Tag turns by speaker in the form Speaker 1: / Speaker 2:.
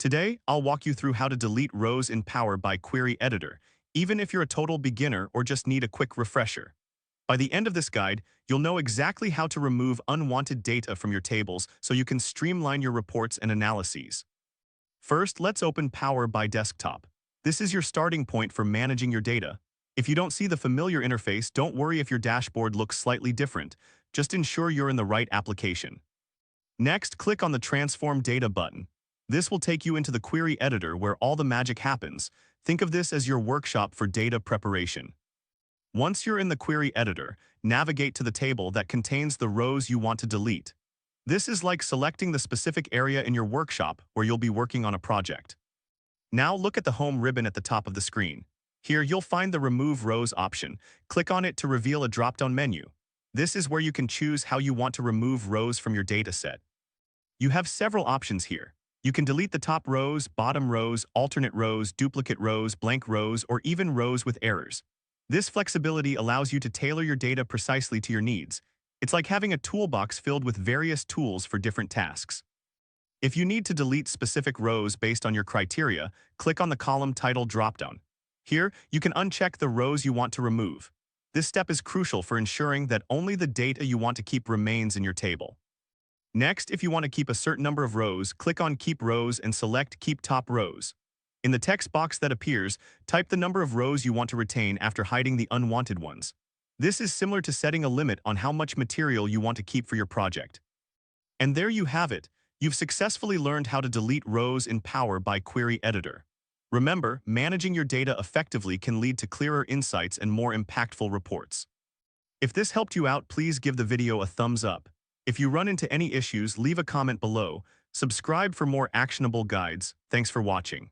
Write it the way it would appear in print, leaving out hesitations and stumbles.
Speaker 1: Today, I'll walk you through how to delete rows in Power by Query Editor, even if you're a total beginner or just need a quick refresher. By the end of this guide, you'll know exactly how to remove unwanted data from your tables so you can streamline your reports and analyses. First, let's open Power by Desktop. This is your starting point for managing your data. If you don't see the familiar interface, don't worry if your dashboard looks slightly different. Just ensure you're in the right application. Next, click on the Transform Data button. This will take you into the query editor where all the magic happens. Think of this as your workshop for data preparation. Once you're in the query editor, navigate to the table that contains the rows you want to delete. This is like selecting the specific area in your workshop where you'll be working on a project. Now look at the Home ribbon at the top of the screen. Here you'll find the Remove Rows option. Click on it to reveal a drop-down menu. This is where you can choose how you want to remove rows from your dataset. You have several options here. You can delete the top rows, bottom rows, alternate rows, duplicate rows, blank rows, or even rows with errors. This flexibility allows you to tailor your data precisely to your needs. It's like having a toolbox filled with various tools for different tasks. If you need to delete specific rows based on your criteria, click on the column title dropdown. Here, you can uncheck the rows you want to remove. This step is crucial for ensuring that only the data you want to keep remains in your table. Next, if you want to keep a certain number of rows, click on Keep Rows and select Keep Top Rows. In the text box that appears, type the number of rows you want to retain after hiding the unwanted ones. This is similar to setting a limit on how much material you want to keep for your project. And there you have it. You've successfully learned how to delete rows in Power by Query Editor. Remember, managing your data effectively can lead to clearer insights and more impactful reports. If this helped you out, please give the video a thumbs up. If you run into any issues, leave a comment below. Subscribe for more actionable guides. Thanks for watching.